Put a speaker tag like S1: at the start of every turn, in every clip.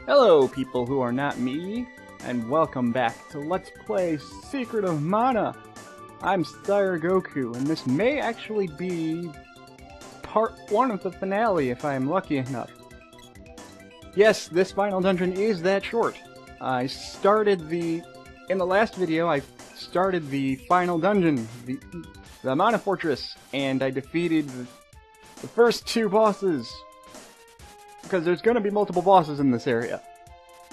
S1: Hello, people who are not me, and welcome back to Let's Play Secret of Mana. I'm Sire Goku, and this may actually be part 1 of the finale if I am lucky enough. Yes, this final dungeon is that short. In the last video, I started the final dungeon, the Mana Fortress, and I defeated the first 2 bosses. Because there's going to be multiple bosses in this area.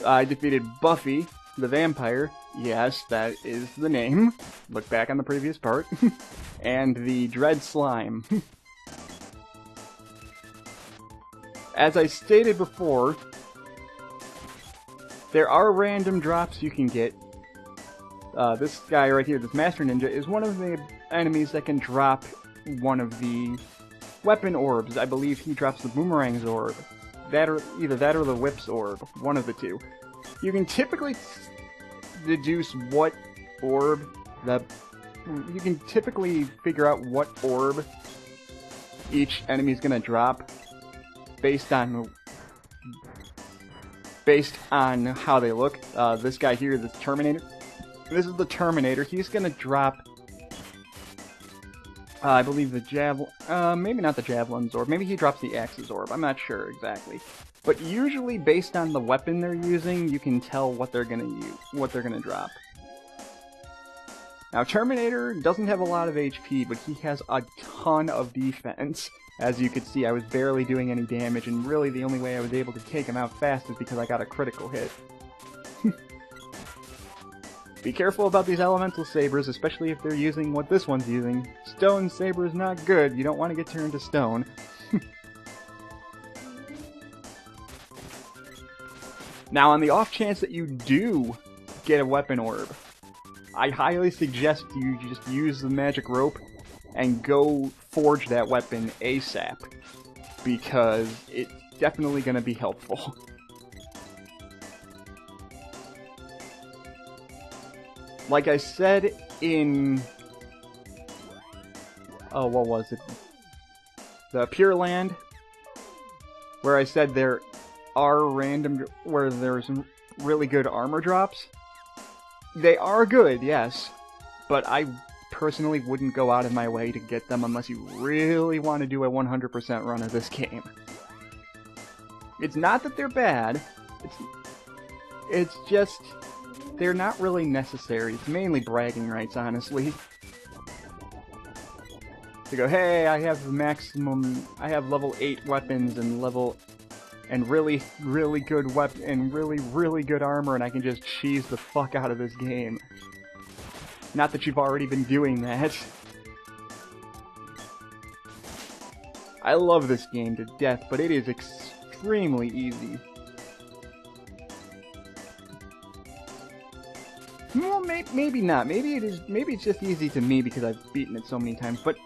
S1: I defeated Buffy, the vampire. Yes, that is the name. Look back on the previous part. And the Dread Slime. As I stated before, there are random drops you can get. This guy right here, this Master Ninja, is one of the enemies that can drop one of the weapon orbs. I believe he drops the Boomerang's orb. Either that or the Whip's orb. One of the two. You can typically deduce what orb you can typically figure out what orb each enemy's gonna drop based on how they look. This guy here, this Terminator. This is the Terminator. He's gonna drop I believe the Javelin, maybe not the Javelin's orb, maybe he drops the Axe's orb, I'm not sure exactly. But usually, based on the weapon they're using, you can tell what they're gonna drop. Now, Terminator doesn't have a lot of HP, but he has a ton of defense. As you could see, I was barely doing any damage, and really the only way I was able to take him out fast is because I got a critical hit. Be careful about these elemental sabers, especially if they're using what this one's using. Stone saber is not good. You don't want to get turned to stone. Now, on the off chance that you do get a weapon orb, I highly suggest you just use the magic rope and go forge that weapon ASAP, because it's definitely going to be helpful. Like I said in... oh, what was it? The Pure Land, where I said there are where there's really good armor drops. They are good, yes, but I personally wouldn't go out of my way to get them unless you really want to do a 100% run of this game. It's not that they're bad, it's just... they're not really necessary. It's mainly bragging rights, honestly. To go, hey, I have the maximum... I have level 8 weapons and really, really good really good armor, and I can just cheese the fuck out of this game. Not that you've already been doing that. I love this game to death, but it is extremely easy. Well, maybe not. Maybe it's just easy to me because I've beaten it so many times. But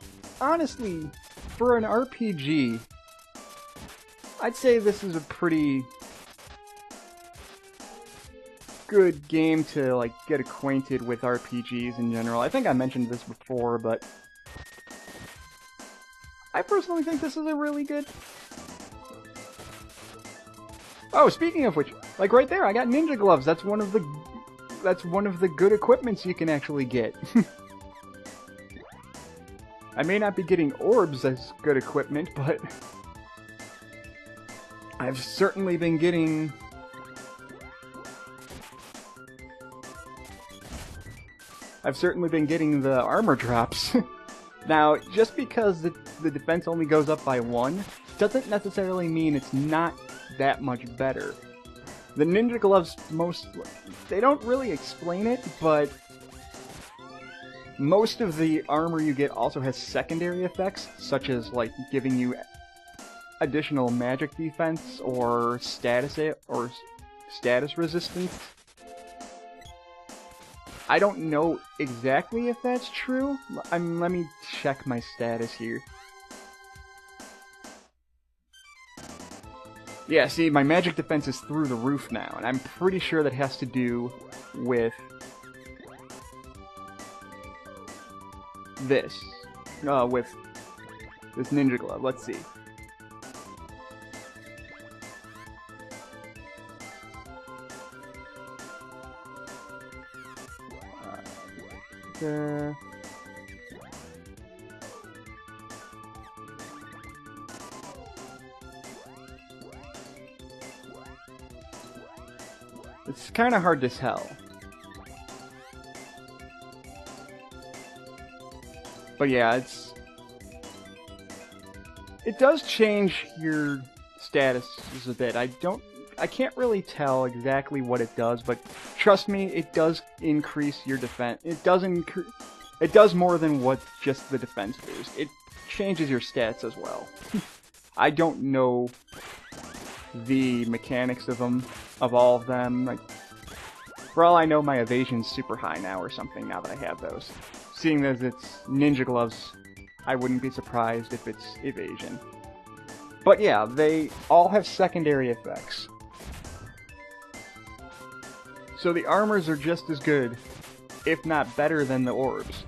S1: honestly, for an RPG, I'd say this is a pretty good game to like get acquainted with RPGs in general. I think I mentioned this before, but I personally think this is a really good... Oh, speaking of which, like right there, I got ninja gloves. That's one of the good equipments you can actually get. I may not be getting orbs as good equipment, but I've certainly been getting... the armor drops. Now, just because the defense only goes up by 1, doesn't necessarily mean it's not that much better. The ninja gloves, they don't really explain it, but most of the armor you get also has secondary effects, such as like giving you additional magic defense or status resistance. I don't know exactly if that's true. Let me check my status here. Yeah, see, my magic defense is through the roof now, and I'm pretty sure that has to do with this ninja glove. Let's see. It's kind of hard to tell. But yeah, it does change your statuses a bit. I can't really tell exactly what it does, but trust me, it does increase your defense. It does more than what just the defense boost. It changes your stats as well. I don't know the mechanics of them, of all of them. Like, for all I know, my evasion's super high now or something now that I have those. Seeing as it's ninja gloves, I wouldn't be surprised if it's evasion. But yeah, they all have secondary effects. So the armors are just as good, if not better than the orbs.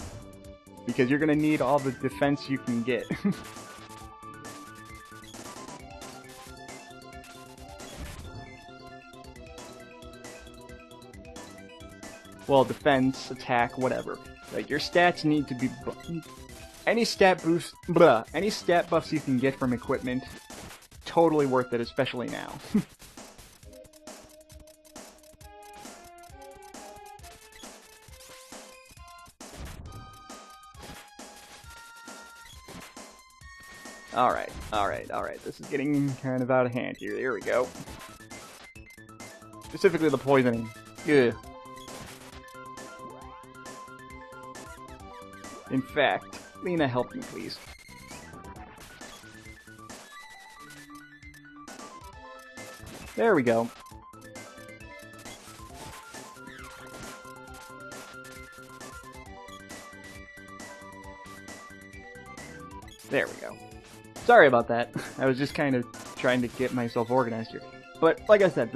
S1: Because you're gonna need all the defense you can get. Well, defense, attack, whatever. Like, your stats need to be... Any stat buffs you can get from equipment, totally worth it, especially now. Alright. This is getting kind of out of hand here. There we go. Specifically the poisoning. Ugh. In fact, Lena, help me, please. There we go. There we go. Sorry about that. I was just kind of trying to get myself organized here. But, like I said,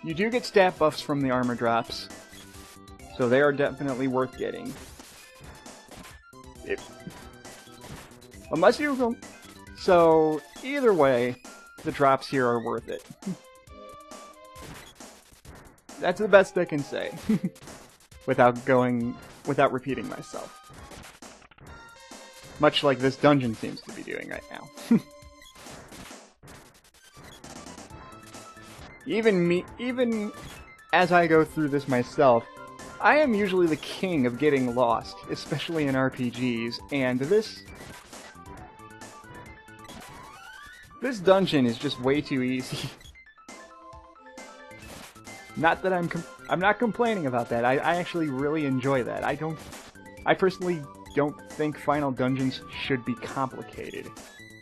S1: you do get stat buffs from the armor drops, so they are definitely worth getting. Unless you go... So, either way, the drops here are worth it. That's the best I can say. without repeating myself. Much like this dungeon seems to be doing right now. Even as I go through this myself, I am usually the king of getting lost, especially in RPGs, and this dungeon is just way too easy. Not that I'm not complaining about that. I actually really enjoy that. I personally don't think final dungeons should be complicated.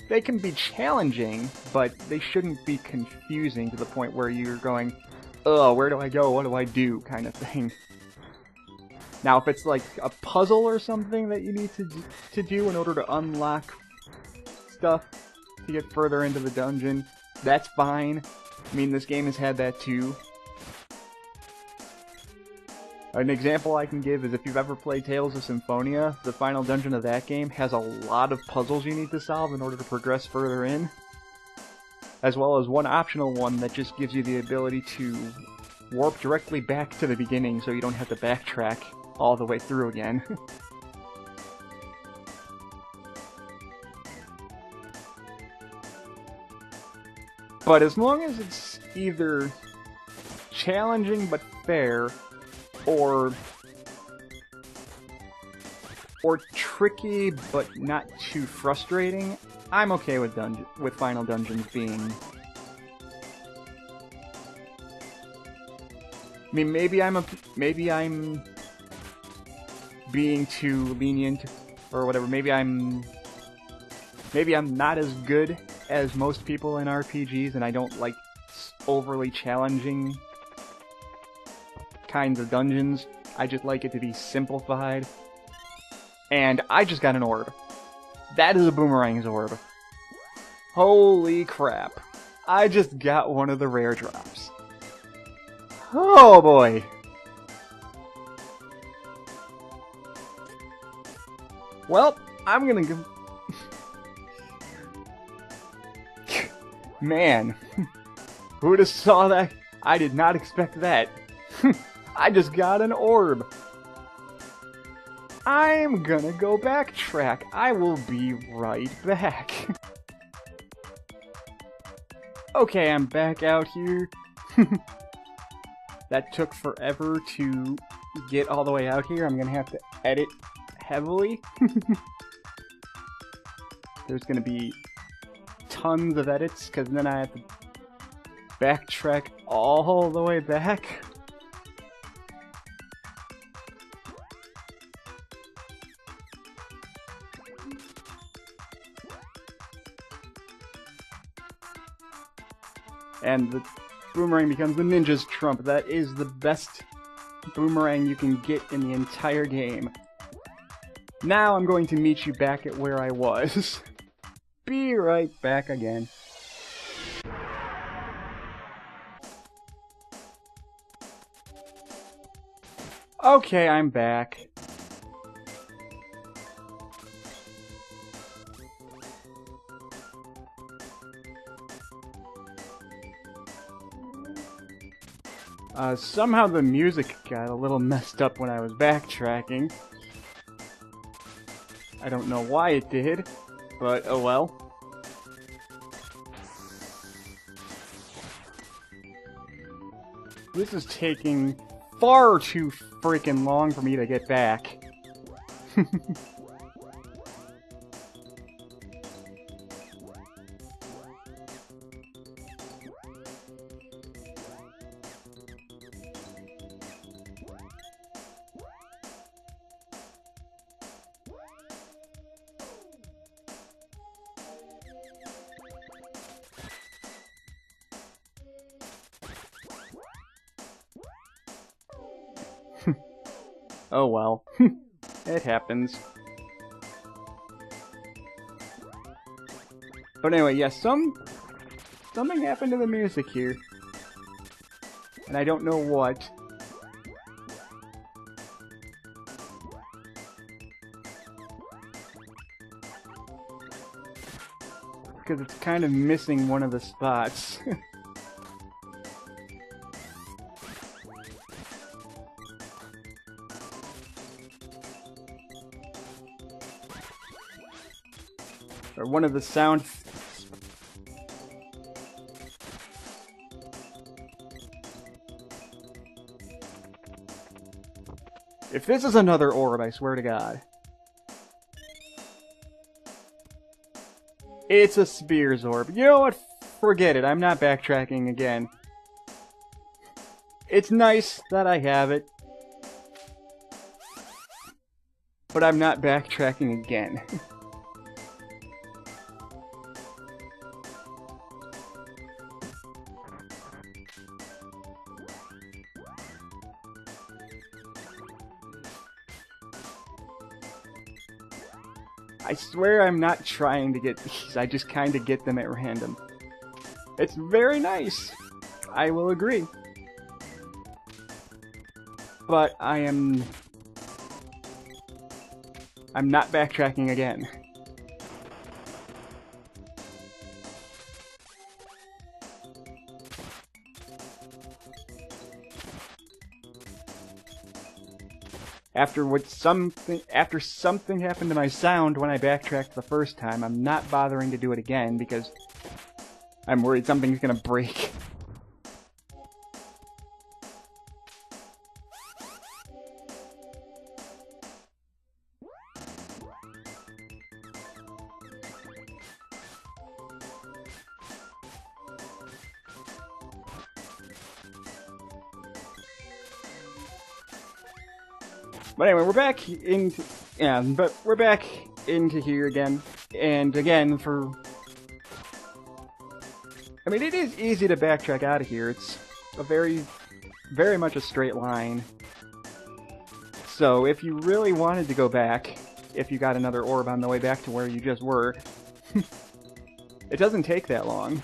S1: They can be challenging, but they shouldn't be confusing to the point where you're going, "Oh, where do I go? What do I do?" kind of thing. Now, if it's like a puzzle or something that you need to do in order to unlock stuff to get further into the dungeon, that's fine. I mean, this game has had that too. An example I can give is if you've ever played Tales of Symphonia, the final dungeon of that game has a lot of puzzles you need to solve in order to progress further in, as well as one optional one that just gives you the ability to warp directly back to the beginning so you don't have to backtrack all the way through again. But as long as it's either challenging but fair, or tricky but not too frustrating, I'm okay with final dungeons being... I mean, maybe I'm being too lenient or whatever. Maybe I'm not as good as most people in RPGs, and I don't like overly challenging kinds of dungeons. I just like it to be simplified. And I just got an orb. That is a Boomerang's orb. Holy crap. I just got one of the rare drops. Oh boy. Well, I'm gonna go... Man. Who'd have saw that? I did not expect that. I just got an orb. I'm gonna go backtrack. I will be right back. Okay, I'm back out here. That took forever to get all the way out here. I'm gonna have to edit heavily. There's gonna be tons of edits, because then I have to backtrack all the way back. And the boomerang becomes the ninja's trump. That is the best boomerang you can get in the entire game. Now I'm going to meet you back at where I was. Be right back again. Okay, I'm back. Somehow the music got a little messed up when I was backtracking. I don't know why it did, but oh well. This is taking far too freaking long for me to get back. Oh well. It happens. But anyway, yes, something happened to the music here. And I don't know what. Because it's kind of missing one of the spots. Or one of the sound... If this is another orb, I swear to God. It's a Spears orb. You know what? Forget it. I'm not backtracking again. It's nice that I have it. But I'm not backtracking again. I swear I'm not trying to get these, I just kinda get them at random. It's very nice, I will agree. But I'm not backtracking again. After something happened to my sound when I backtracked the first time, I'm not bothering to do it again because I'm worried something's gonna break. But anyway, we're back into here again, and again I mean, it is easy to backtrack out of here. It's a very much a straight line. So if you really wanted to go back, if you got another orb on the way back to where you just were, it doesn't take that long.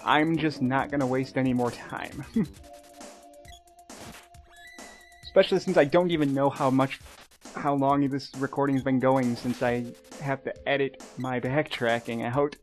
S1: I'm just not gonna waste any more time. Especially since I don't even know how long this recording's been going since I have to edit my backtracking out.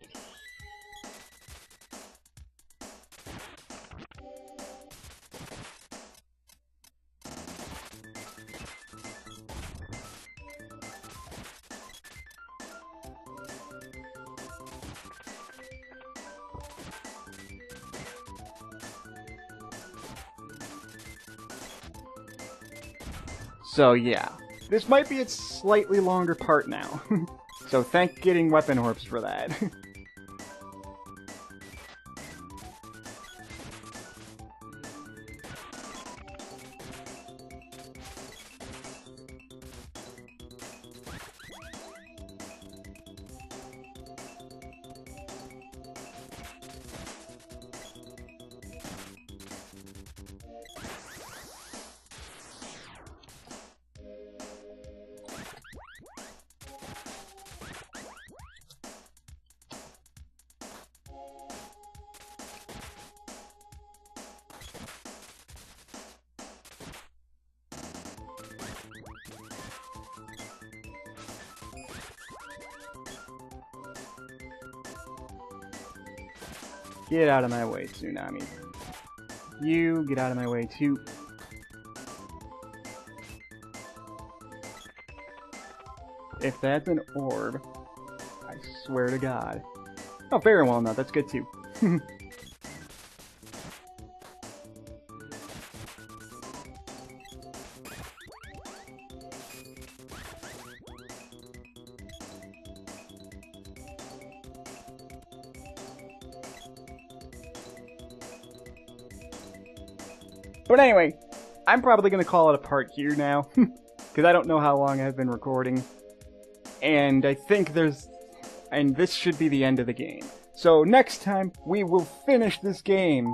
S1: So yeah, this might be a slightly longer part now. So thank getting weapon orbs for that. Get out of my way, Tsunami. You get out of my way, too. If that's an orb, I swear to God. Oh, very well, no, that's good, too. But anyway, I'm probably going to call it a part here now, because I don't know how long I've been recording, and I think and this should be the end of the game. So next time, we will finish this game